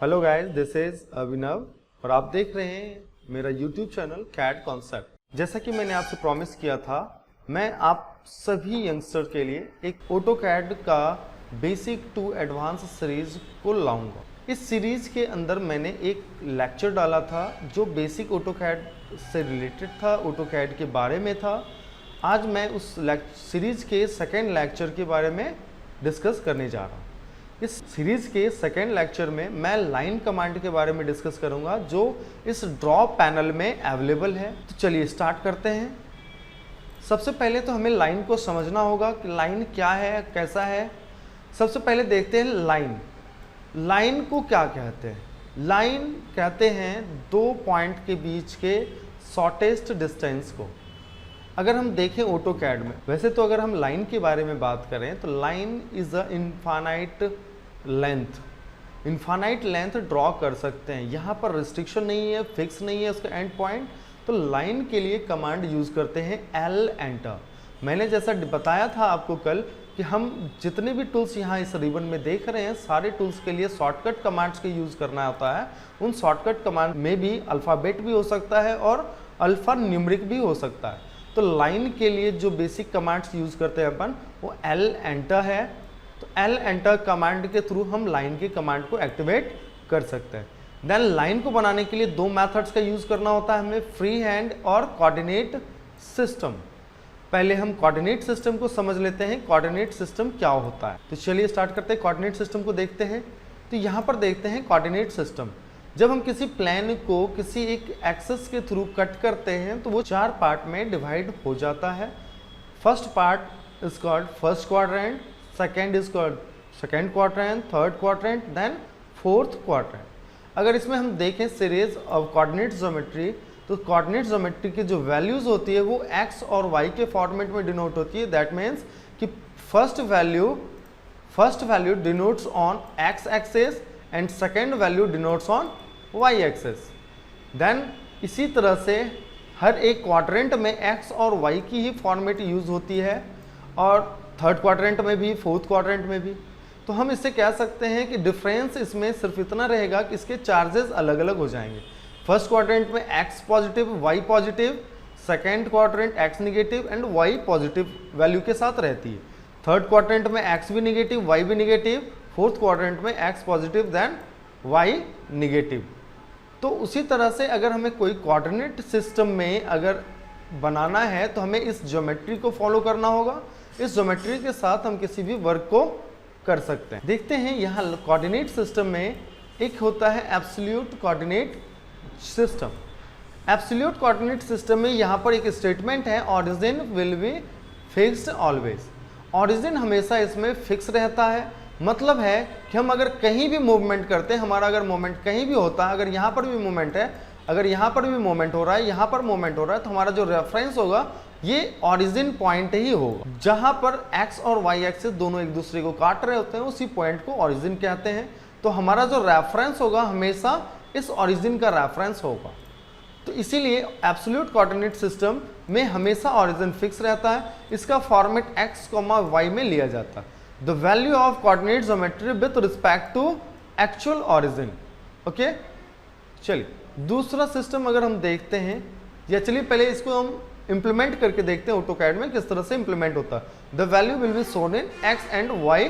Hello guys, this is अभिनव और आप देख रहे हैं मेरा यूट्यूब चैनल कैड कॉन्सेप्ट। जैसा कि मैंने आपसे प्रॉमिस किया था, मैं आप सभी यंगस्टर के लिए एक ऑटोकैड का बेसिक टू एडवांस सीरीज को लाऊंगा। इस सीरीज के अंदर मैंने एक लेक्चर डाला था जो बेसिक ऑटोकैड से रिलेटेड था, ऑटोकैड के बारे में था। आज मैं उस सीरीज के सेकेंड लेक्चर के बारे में डिस्कस करने जा रहा हूँ। इस सीरीज के सेकेंड लेक्चर में मैं लाइन कमांड के बारे में डिस्कस करूंगा जो इस ड्रॉ पैनल में अवेलेबल है। तो चलिए स्टार्ट करते हैं। सबसे पहले तो हमें लाइन को समझना होगा कि लाइन क्या है, कैसा है। सबसे पहले देखते हैं लाइन। लाइन को क्या कहते हैं? लाइन कहते हैं दो पॉइंट के बीच के शॉर्टेस्ट डिस्टेंस को। अगर हम देखें ऑटोकैड में, वैसे तो अगर हम लाइन के बारे में बात करें तो line is a infinite length draw कर सकते हैं। यहाँ पर रिस्ट्रिक्शन नहीं है, फिक्स नहीं है उसका एंड पॉइंट। तो लाइन के लिए कमांड यूज करते हैं एल एंटर। मैंने जैसा बताया था आपको कल कि हम जितने भी टूल्स यहाँ इस रिबन में देख रहे हैं, सारे टूल्स के लिए शॉर्टकट कमांड्स के यूज करना होता है। उन शॉर्टकट कमांड में भी अल्फ़ाबेट भी हो सकता है और अल्फ़ा न्यूमरिक भी हो सकता है। तो लाइन के लिए जो बेसिक कमांड्स यूज करते हैं अपन, वो एल एंटर है। तो एल एंटर कमांड के थ्रू हम लाइन के कमांड को एक्टिवेट कर सकते हैं। देन लाइन को बनाने के लिए दो मेथड्स का यूज करना होता है हमें, फ्री हैंड और कोऑर्डिनेट सिस्टम। पहले हम कोऑर्डिनेट सिस्टम को समझ लेते हैं, कोऑर्डिनेट सिस्टम क्या होता है। तो चलिए स्टार्ट करते हैं, कोऑर्डिनेट सिस्टम को देखते हैं। तो यहाँ पर देखते हैं कोऑर्डिनेट सिस्टम। जब हम किसी प्लेन को किसी एक एक्सिस के थ्रू कट करते हैं तो वो चार पार्ट में डिवाइड हो जाता है। First part is called first quadrant, second is called second quadrant, third quadrant, then fourth quadrant. अगर इसमें हम देखें सीरीज ऑफ कोऑर्डिनेट ज्योमेट्री, तो कोऑर्डिनेट ज्योमेट्री की जो वैल्यूज होती है वो एक्स और वाई के फॉर्मेट में डिनोट होती है। दैट मीन्स कि first value denotes on x axis and second value denotes on y axis. Then इसी तरह से हर एक क्वाड्रेंट में x और y की ही फॉर्मेट यूज होती है, और थर्ड क्वाड्रेंट में भी, फोर्थ क्वाड्रेंट में भी। तो हम इससे कह सकते हैं कि डिफरेंस इसमें सिर्फ इतना रहेगा कि इसके चार्जेस अलग अलग हो जाएंगे। फर्स्ट क्वाड्रेंट में x positive, y positive, second quadrant x negative and y positive value के साथ रहती है। थर्ड क्वाड्रेंट में x भी निगेटिव, y भी निगेटिव, फोर्थ क्वाड्रेंट में x positive then y negative. तो उसी तरह से अगर हमें कोई कोऑर्डिनेट सिस्टम में अगर बनाना है तो हमें इस ज्योमेट्री को फॉलो करना होगा। इस ज्योमेट्री के साथ हम किसी भी वर्क को कर सकते हैं। देखते हैं यहाँ कोऑर्डिनेट सिस्टम में एक होता है absolute coordinate system. Absolute coordinate system में यहाँ पर एक स्टेटमेंट है, origin will be fixed always. Origin हमेशा इसमें फिक्स रहता है। मतलब है कि हम अगर कहीं भी मूवमेंट करते हैं, हमारा अगर मूवमेंट कहीं भी होता है, अगर यहाँ पर भी मूवमेंट है, अगर यहाँ पर भी मूवमेंट हो रहा है, यहाँ पर मूवमेंट हो रहा है, तो हमारा जो रेफरेंस होगा ये ओरिजिन पॉइंट ही होगा। जहाँ पर एक्स और वाई एक्सिस दोनों एक दूसरे को काट रहे होते हैं, उसी पॉइंट को ओरिजिन कहते हैं। तो हमारा जो रेफरेंस होगा हमेशा इस ओरिजिन का रेफरेंस होगा। तो इसीलिए एब्सोल्यूट कोऑर्डिनेट सिस्टम में हमेशा ओरिजिन फिक्स रहता है। इसका फॉर्मेट एक्स, वाई में लिया जाता है। The value of coordinate geometry with respect to actual origin. Okay, चलिए दूसरा सिस्टम अगर हम देखते हैं, या चलिए पहले इसको हम इंप्लीमेंट करके देखते हैं ऑटोकैड में किस तरह से इंप्लीमेंट होता है। The value will be shown in x and y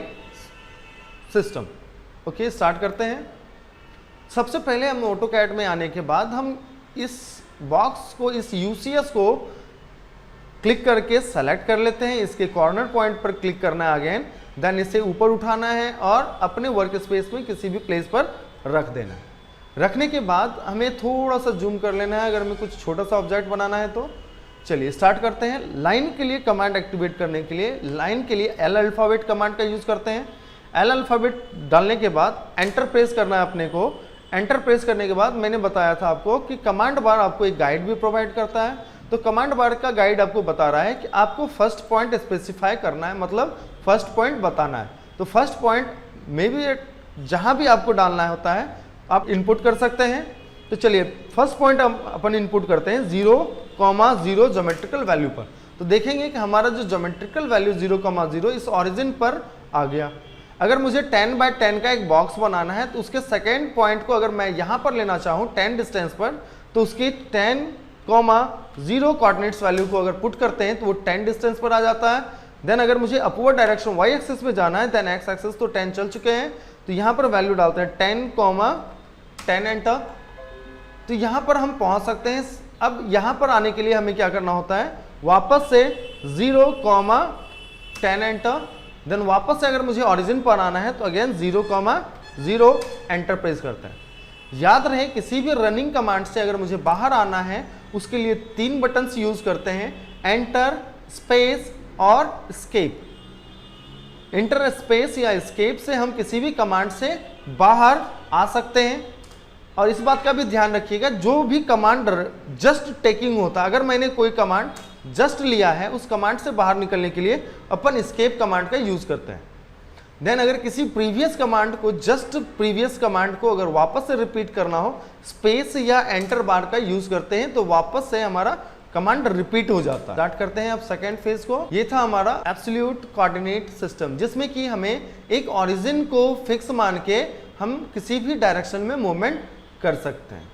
system. Okay, start करते हैं। सबसे पहले हम ऑटोकैड में आने के बाद हम इस बॉक्स को, इस यूसीएस को क्लिक करके सेलेक्ट कर लेते हैं। इसके कॉर्नर पॉइंट पर क्लिक करना है अगेन, देन इसे ऊपर उठाना है और अपने वर्क स्पेस में किसी भी प्लेस पर रख देना है। रखने के बाद हमें थोड़ा सा जूम कर लेना है अगर हमें कुछ छोटा सा ऑब्जेक्ट बनाना है तो। चलिए स्टार्ट करते हैं। लाइन के लिए कमांड एक्टिवेट करने के लिए, लाइन के लिए एल अल्फ़ाबेट कमांड का यूज करते हैं। एल अल्फ़ाबेट डालने के बाद एंटर प्रेस करना है अपने को। एंटर प्रेस करने के बाद मैंने बताया था आपको कि कमांड बार आपको एक गाइड भी प्रोवाइड करता है। तो कमांड बार का गाइड आपको बता रहा है कि आपको फर्स्ट पॉइंट स्पेसिफाई करना है, मतलब फर्स्ट पॉइंट बताना है। तो फर्स्ट पॉइंट में भी जहां भी आपको डालना होता है आप इनपुट कर सकते हैं। तो चलिए फर्स्ट पॉइंट अपन इनपुट करते हैं 0,0 ज्योमेट्रिकल वैल्यू पर। तो देखेंगे कि हमारा जो ज्योमेट्रिकल वैल्यू 0,0 इस ओरिजिन पर आ गया। अगर मुझे 10 बाय 10 का एक बॉक्स बनाना है तो उसके सेकेंड पॉइंट को अगर मैं यहाँ पर लेना चाहूँ 10 डिस्टेंस पर, तो उसकी 10,0 कोऑर्डिनेट्स वैल्यू को अगर पुट करते हैं तो वो 10 डिस्टेंस पर आ जाता है। देन अगर मुझे अपवर्ड डायरेक्शन y एक्सिस में जाना है, देन x एक्सिस तो 10 चल चुके हैं, तो यहाँ पर वैल्यू डालते हैं 10,10 एंटर, तो यहाँ पर हम पहुँच सकते हैं। अब यहाँ पर आने के लिए हमें क्या करना होता है, वापस से 0,10 एंटर, देन वापस से अगर मुझे ओरिजिन पर आना है तो अगेन 0,0 एंटर प्रेस करते हैं। याद रहे किसी भी रनिंग कमांड से अगर मुझे बाहर आना है उसके लिए 3 बटन्स यूज करते हैं, एंटर, स्पेस और एस्केप। एंटर, स्पेस या एस्केप से हम किसी भी कमांड से बाहर आ सकते हैं। और इस बात का भी ध्यान रखिएगा, जो भी कमांड जस्ट टेकिंग होता है, अगर मैंने कोई कमांड जस्ट लिया है उस कमांड से बाहर निकलने के लिए अपन एस्केप कमांड का यूज करते हैं। देन अगर किसी प्रीवियस कमांड को, जस्ट प्रीवियस कमांड को अगर वापस से रिपीट करना हो, स्पेस या एंटर बार का यूज करते हैं तो वापस से हमारा कमांड रिपीट हो जाता है। स्टार्ट करते हैं अब सेकेंड फेज को। ये था हमारा एब्सोल्यूट कोऑर्डिनेट सिस्टम, जिसमें कि हमें एक ओरिजिन को फिक्स मान के हम किसी भी डायरेक्शन में मूवमेंट कर सकते हैं।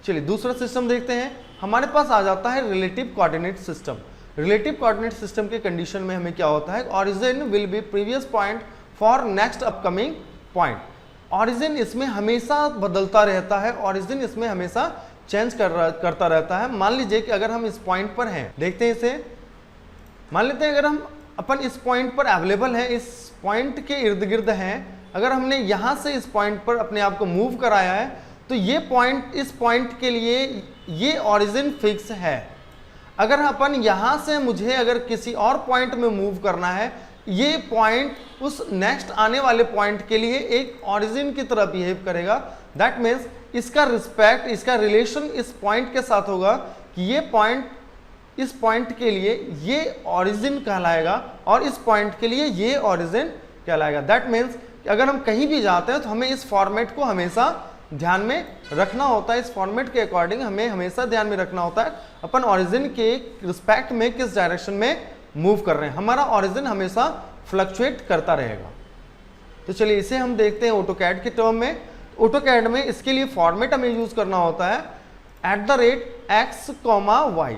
चलिए दूसरा सिस्टम देखते हैं। हमारे पास आ जाता है relative coordinate system. Relative coordinate system के कंडीशन में हमें क्या होता है, origin will be previous point for next upcoming point. Origin इसमें हमेशा बदलता रहता है, ओरिजिन इसमें हमेशा चेंज करता रहता है। मान लीजिए कि अगर हम इस पॉइंट पर हैं, देखते हैं इसे, मान लेते हैं अगर हम अपन इस पॉइंट पर अवेलेबल हैं, इस पॉइंट के इर्द गिर्द हैं, अगर हमने यहां से इस पॉइंट पर अपने आप को मूव कराया है तो ये पॉइंट, इस पॉइंट के लिए ये ओरिजिन फिक्स है। अगर अपन यहां से मुझे अगर किसी और पॉइंट में मूव करना है, ये पॉइंट उस नेक्स्ट आने वाले पॉइंट के लिए एक ओरिजिन की तरह बिहेव करेगा। दैट मीन्स इसका रिस्पेक्ट, इसका रिलेशन इस पॉइंट के साथ होगा कि ये पॉइंट इस पॉइंट के लिए ये ओरिजिन कहलाएगा और इस पॉइंट के लिए ये ओरिजिन कहलाएगा। दैट मीन्स अगर हम कहीं भी जाते हैं तो हमें इस फॉर्मेट को हमेशा ध्यान में रखना होता है। इस फॉर्मेट के अकॉर्डिंग हमें हमेशा ध्यान में रखना होता है अपन ओरिजिन के रिस्पेक्ट में किस डायरेक्शन में मूव कर रहे हैं। हमारा ओरिजिन हमेशा फ्लक्चुएट करता रहेगा। तो चलिए इसे हम देखते हैं ऑटोकैड के टर्म में। ऑटोकैड में इसके लिए फॉर्मेट हमें यूज करना होता है @x, y।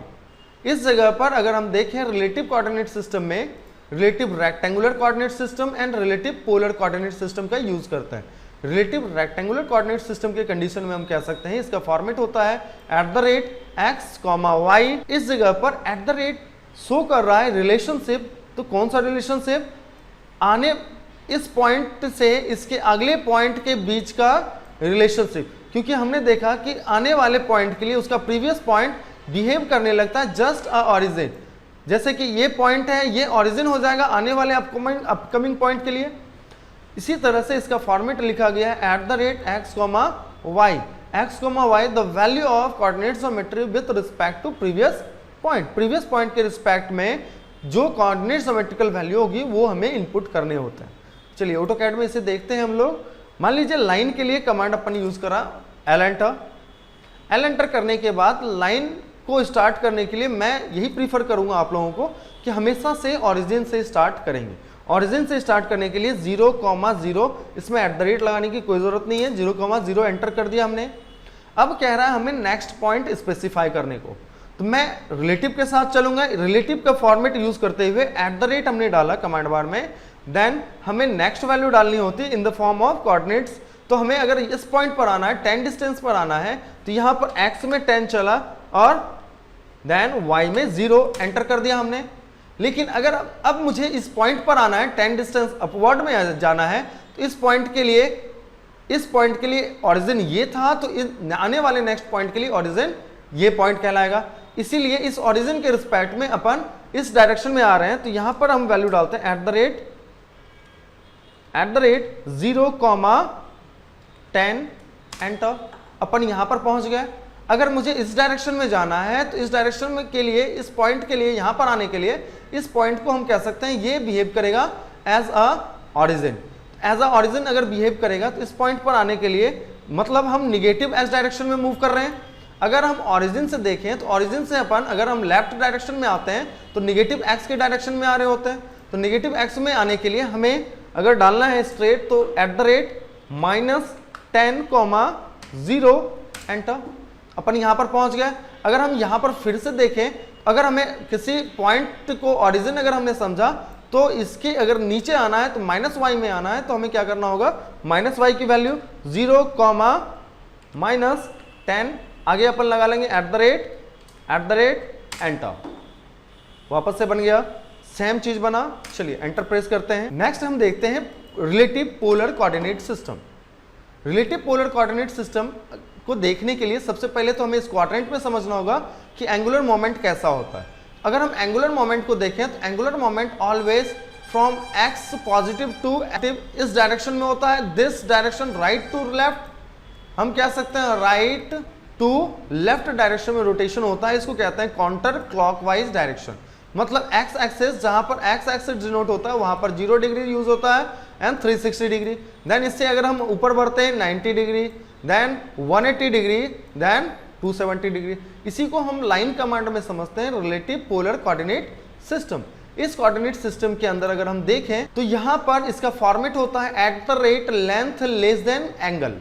इस जगह पर अगर हम देखें रिलेटिव कोऑर्डिनेट सिस्टम में relative rectangular coordinate system and relative polar coordinate system का यूज करते हैं। रिलेटिव रेक्टेंगुलर कोऑर्डिनेट सिस्टम के कंडीशन में हम कह सकते हैं इसका फॉर्मेट होता है @x, y। इस जगह पर शो कर रहा है रिलेशनशिप। तो कौन सा रिलेशनशिप, आने इस पॉइंट से इसके अगले पॉइंट के बीच का रिलेशनशिप, क्योंकि हमने देखा कि आने वाले पॉइंट के लिए उसका प्रीवियस पॉइंट बिहेव करने लगता है जस्ट अ ओरिजिन। जैसे कि ये पॉइंट है, ये ओरिजिन हो जाएगा आने वाले अपकमिंग पॉइंट के लिए। इसी तरह से इसका फॉर्मेट लिखा गया है @x, y। x, y the value of coordinate geometry with respect to previous point. Previous point के रिस्पेक्ट में जो कोऑर्डिनेट ज्योमेट्रिकल वैल्यू होगी वो हमें इनपुट करने होते हैं। चलिए ऑटोकैड में इसे देखते हैं हम लोग। मान लीजिए लाइन के लिए कमांड अपन यूज करा एल एंटर करने के बाद लाइन को स्टार्ट करने के लिए मैं यही प्रीफर करूंगा आप लोगों को कि हमेशा से ओरिजिन से स्टार्ट करेंगे। ओरिजिन से स्टार्ट करने के लिए 0,0 इसमें @ लगाने की कोई जरूरत नहीं है। 0,0 एंटर कर दिया हमने। अब कह रहा है हमें नेक्स्ट पॉइंट स्पेसिफाई करने को, तो मैं रिलेटिव के साथ चलूंगा। रिलेटिव का फॉर्मेट यूज करते हुए @ हमने डाला कमांड बार में, देन हमें नेक्स्ट वैल्यू डालनी होती है in the form of coordinates. तो हमें अगर इस पॉइंट पर आना है, 10 डिस्टेंस पर आना है, तो यहाँ पर x में 10 चला और देन y में 0 एंटर कर दिया हमने। लेकिन अगर अब मुझे इस पॉइंट पर आना है, 10 डिस्टेंस अपवर्ड में जाना है, तो इस पॉइंट के लिए ओरिजिन ये था, तो आने वाले नेक्स्ट पॉइंट के लिए ओरिजिन ये पॉइंट कहलाएगा। इसीलिए इस ओरिजिन के रिस्पेक्ट में अपन इस डायरेक्शन में आ रहे हैं, तो यहां पर हम वैल्यू डालते हैं @0,10 एंटर। अपन यहां पर पहुंच गए। अगर मुझे इस डायरेक्शन में जाना है तो इस डायरेक्शन में के लिए, इस पॉइंट के लिए, यहां पर आने के लिए इस पॉइंट को हम कह सकते हैं ये बिहेव करेगा as a origin. As a origin अगर बिहेव करेगा तो इस पॉइंट पर आने के लिए मतलब हम निगेटिव एक्स डायरेक्शन में मूव कर रहे हैं। अगर हम ओरिजिन से देखें तो ओरिजिन से अपन अगर हम लेफ्ट डायरेक्शन में आते हैं तो निगेटिव एक्स के डायरेक्शन में आ रहे होते हैं। तो निगेटिव एक्स में आने के लिए हमें अगर डालना है स्ट्रेट तो @-10,0 एंटर। अपन यहां पर पहुंच गए। अगर हम यहां पर फिर से देखें, अगर हमें किसी पॉइंट को ओरिजिन अगर हमने समझा तो इसके अगर नीचे आना है तो -y में आना है, तो हमें क्या करना होगा, -y की वैल्यू 0, -10 आगे अपन लगा लेंगे एंटर। वापस से बन गया, सेम चीज बना। चलिए एंटर प्रेस करते हैं। नेक्स्ट हम देखते हैं relative polar coordinate system. Relative polar coordinate system को देखने के लिए सबसे पहले तो हमें इस क्वाड्रेंट में समझना होगा कि एंगुलर मोमेंट कैसा होता है। अगर हम एंगुलर मोमेंट को देखें तो angular moment always from x positive to negative इस डायरेक्शन में होता है। This direction right to left, हम कह सकते हैं राइट टू लेफ्ट डायरेक्शन में रोटेशन होता है। इसको कहते हैं काउंटर क्लॉकवाइज डायरेक्शन। मतलब x एक्सिस, जहां पर x एक्सिस डिनोट होता है वहां पर 0 डिग्री यूज होता है एंड 360 डिग्री। देन इससे अगर हम ऊपर बढ़ते हैं 90 degree, then 180 degree, then 270 degree. इसी को हम लाइन कमांड में समझते हैं रिलेटिव पोलर कोऑर्डिनेट सिस्टम। इस कोऑर्डिनेट सिस्टम के अंदर अगर हम देखें तो यहां पर इसका फॉर्मेट होता है @length less than angle.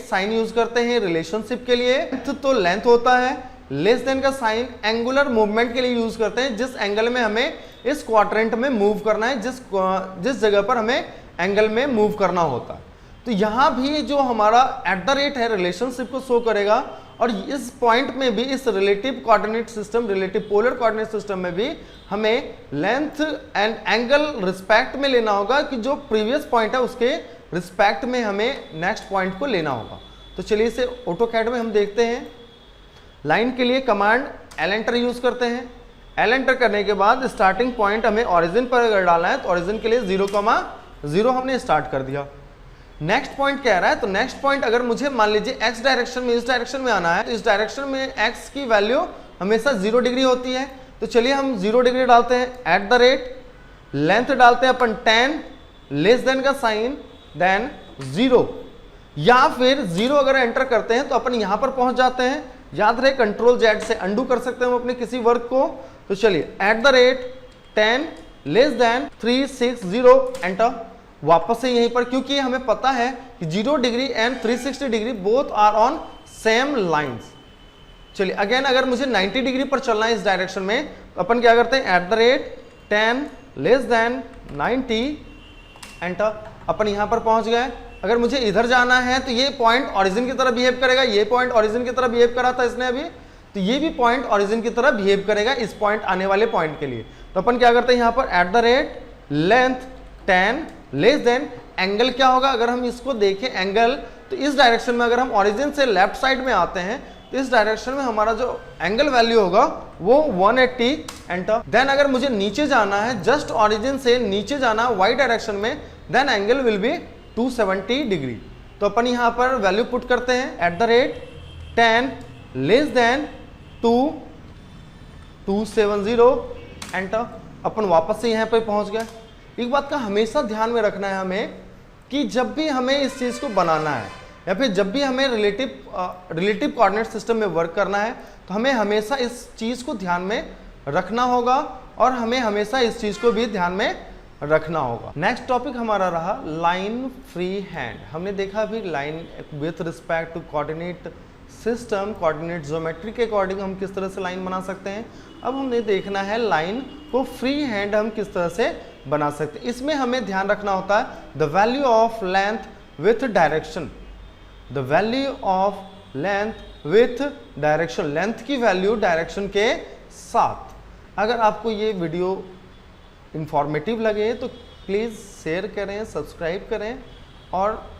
Sign use करते हैं रिलेशनशिप के लिए, तो लेंथ होता है, लेस देन का साइन एंगुलर मूवमेंट के लिए यूज करते हैं, जिस एंगल में हमें इस क्वाड्रेंट में मूव करना है, जिस जगह पर हमें एंगल में मूव करना होता है। तो यहां भी जो हमारा @ है रिलेशनशिप को शो करेगा, और इस पॉइंट में भी इस relative coordinate system, relative polar coordinate system में भी हमें लेंथ एंड एंगल रिस्पेक्ट में लेना होगा कि जो प्रीवियस पॉइंट है उसके रिस्पेक्ट में हमें नेक्स्ट पॉइंट को लेना होगा। तो चलिए इसे ऑटोकैड में हम देखते हैं। लाइन के लिए कमांड एंटर यूज करते हैं। एंटर करने के बाद स्टार्टिंग पॉइंट हमें ओरिजिन पर अगर डालना है तो ओरिजिन के लिए 0,0 हमने स्टार्ट कर दिया। नेक्स्ट पॉइंट कह रहा है, तो नेक्स्ट पॉइंट अगर मुझे मान लीजिए x डायरेक्शन में, इस डायरेक्शन में आना है, तो इस डायरेक्शन में x की वैल्यू हमेशा 0 डिग्री होती है। तो चलिए हम 0 डिग्री डालते हैं, लेंथ डालते हैं अपन 10, लेस देन का साइन, देन 0, या फिर 0 अगर एंटर करते हैं तो अपन यहां पर पहुंच जाते हैं। याद रहे Ctrl+Z से अंडू कर सकते हैं हम अपने किसी वर्क को। तो चलिए @10 लेस देन 360 एंटर। वापस से यहीं पर, क्योंकि हमें पता है कि 0 degree and 360 degree both are on same lines. चलिए अगेन अगर मुझे 90 डिग्री पर चलना है इस डायरेक्शन में, तो अपन क्या करते हैं @10 लेस देन 90 एंटर। अपन यहां पर पहुंच गए। अगर मुझे इधर जाना है तो ये पॉइंट ओरिजिन की तरह बिहेव करेगा, ये पॉइंट ओरिजिन की तरह बिहेव करा था इसने अभी, तो ये भी पॉइंट ओरिजिन की तरह बिहेव करेगा इस पॉइंट आने वाले पॉइंट के लिए। तो अपन क्या करते हैं यहां पर लेंथ 10 लेस देन एंगल क्या होगा, अगर हम इसको देखें एंगल, तो इस डायरेक्शन में अगर हम ओरिजिन से लेफ्ट साइड में आते हैं तो इस डायरेक्शन में हमारा जो एंगल वैल्यू होगा वो 180 एंटर। देन अगर मुझे नीचे जाना है, जस्ट ओरिजिन से नीचे जाना वाई डायरेक्शन में, then angle will be 270 degree. तो अपन यहां पर वैल्यू पुट करते हैं @10 लेस देन 270 एंटर। अपन वापस से यहां पर पहुंच गए। एक बात का हमेशा ध्यान में रखना है हमें कि जब भी हमें इस चीज को बनाना है या फिर जब भी हमें रिलेटिव कोऑर्डिनेट सिस्टम में वर्क करना है, तो हमें हमेशा इस चीज को ध्यान में रखना होगा और हमें हमेशा इस चीज को भी ध्यान में रखना होगा। नेक्स्ट टॉपिक हमारा रहा लाइन फ्री हैंड। हमने देखा अभी line with respect to coordinate system, coordinate geometry के अकॉर्डिंग हम किस तरह से लाइन बना सकते हैं। अब हमने देखना है लाइन को फ्री हैंड हम किस तरह से बना सकते हैं। इसमें हमें ध्यान रखना होता है the value of length with direction, the value of length with direction, length की वैल्यू डायरेक्शन के साथ। अगर आपको ये वीडियो इंफॉर्मेटिव लगे तो प्लीज़ शेयर करें, सब्सक्राइब करें और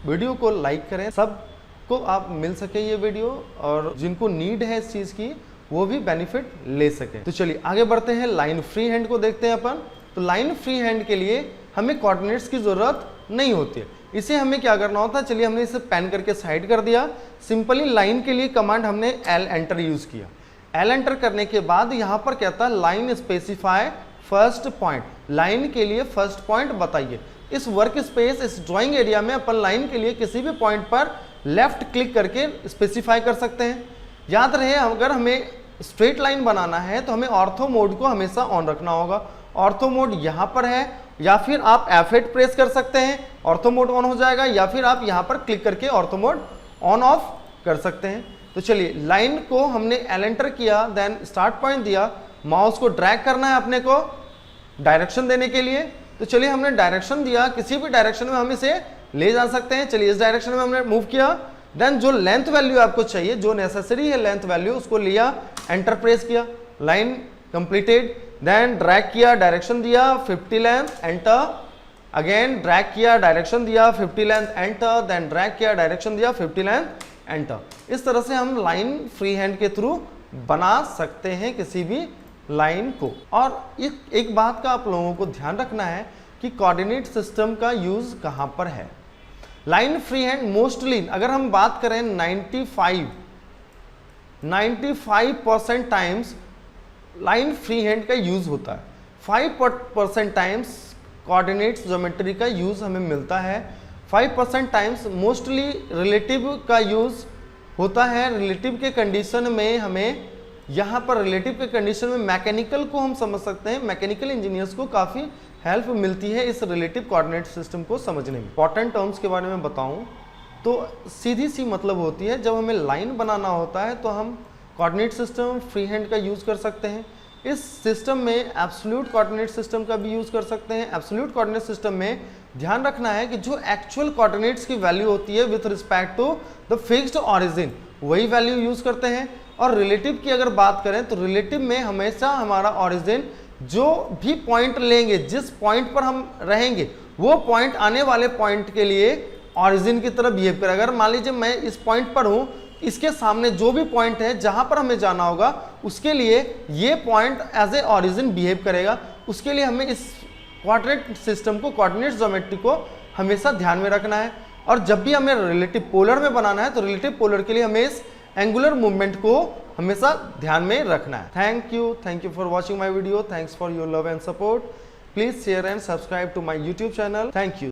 वीडियो को लाइक करें, सबको आप मिल सके ये वीडियो, और जिनको नीड है इस चीज़ की वो भी बेनिफिट ले सके। तो चलिए आगे बढ़ते हैं, लाइन फ्री हैंड को देखते हैं अपन। तो लाइन फ्री हैंड के लिए हमें कोऑर्डिनेट्स की ज़रूरत नहीं होती है। इसे हमें क्या करना होता है, चलिए हमने इसे पेन करके साइड कर दिया। सिंपली लाइन के लिए कमांड हमने एंटर यूज़ किया। एंटर करने के बाद यहाँ पर कहता है line specify first point, line के लिए फर्स्ट पॉइंट बताइए। इस वर्क स्पेस, इस ड्राइंग एरिया में अपन लाइन के लिए किसी भी पॉइंट पर लेफ्ट क्लिक करके स्पेसिफाई कर सकते हैं। याद रहे अगर हमें स्ट्रेट लाइन बनाना है तो हमें ऑर्थो मोड को हमेशा ऑन रखना होगा। ऑर्थो मोड यहाँ पर है या फिर आप F8 प्रेस कर सकते हैं, ऑर्थो मोड ऑन हो जाएगा, या फिर आप यहाँ पर क्लिक करके ऑर्थो मोड ऑन ऑफ कर सकते हैं। तो चलिए, लाइन को हमने L एंटर किया, देन स्टार्ट पॉइंट दिया, माउस को ड्रैग करना है अपने को डायरेक्शन देने के लिए। तो चलिए, हमने डायरेक्शन दिया, किसी भी डायरेक्शन में हम इसे ले जा सकते हैं। चलिए, इस डायरेक्शन में हमने मूव किया, देन जो लेंथ वैल्यू आपको चाहिए, जो नेसेसरी है लेंथ वैल्यू, उसको लिया, एंटर प्रेस किया, लाइन कंप्लीटेड। देन ड्रैग किया, डायरेक्शन दिया 50 लेंथ, एंटर, अगेन ड्रैग किया, डायरेक्शन दिया 50 लेंथ, एंटर, देन ड्रैग किया, डायरेक्शन दिया 50 लेंथ, एंटर। इस तरह से हम लाइन फ्री हैंड के थ्रू बना सकते हैं किसी भी लाइन को। और एक बात का आप लोगों को ध्यान रखना है कि कोऑर्डिनेट सिस्टम का यूज कहां पर है। लाइन फ्री हैंड मोस्टली अगर हम बात करें 95% टाइम्स लाइन फ्री हैंड का यूज होता है। 5% टाइम्स कोऑर्डिनेट्स ज्योमेट्री का यूज हमें मिलता है। 5% टाइम्स मोस्टली रिलेटिव का यूज होता है। रिलेटिव के कंडीशन में हमें यहाँ पर रिलेटिव के कंडीशन में मैकेनिकल को हम समझ सकते हैं, मैकेनिकल इंजीनियर्स को काफ़ी हेल्प मिलती है इस रिलेटिव कोऑर्डिनेट सिस्टम को समझने में। इंपॉर्टेंट टर्म्स के बारे में बताऊं तो सीधी सी मतलब होती है, जब हमें लाइन बनाना होता है तो हम कोऑर्डिनेट सिस्टम फ्री हैंड का यूज़ कर सकते हैं। इस सिस्टम में एब्सोल्यूट कोऑर्डिनेट सिस्टम का भी यूज़ कर सकते हैं। एब्सोल्यूट कोऑर्डिनेट सिस्टम में ध्यान रखना है कि जो एक्चुअल कोऑर्डिनेट्स की वैल्यू होती है with respect to the fixed origin, वही वैल्यू यूज़ करते हैं। और रिलेटिव की अगर बात करें तो रिलेटिव में हमेशा हमारा ऑरिजिन जो भी पॉइंट लेंगे, जिस पॉइंट पर हम रहेंगे, वो पॉइंट आने वाले पॉइंट के लिए ऑरिजिन की तरह बिहेव करेगा। अगर मान लीजिए मैं इस पॉइंट पर हूँ, इसके सामने जो भी पॉइंट है जहां पर हमें जाना होगा, उसके लिए ये point as a origin behave करेगा। उसके लिए हमें इस कोऑर्डिनेट सिस्टम को, कोऑर्डिनेट ज्योमेट्री को हमेशा ध्यान में रखना है। और जब भी हमें रिलेटिव पोलर में बनाना है तो रिलेटिव पोलर के लिए हमें इस एंगुलर मूवमेंट को हमेशा ध्यान में रखना है। Thank you for watching my video. Thanks for your love and support. Please share and subscribe to my YouTube channel. Thank you.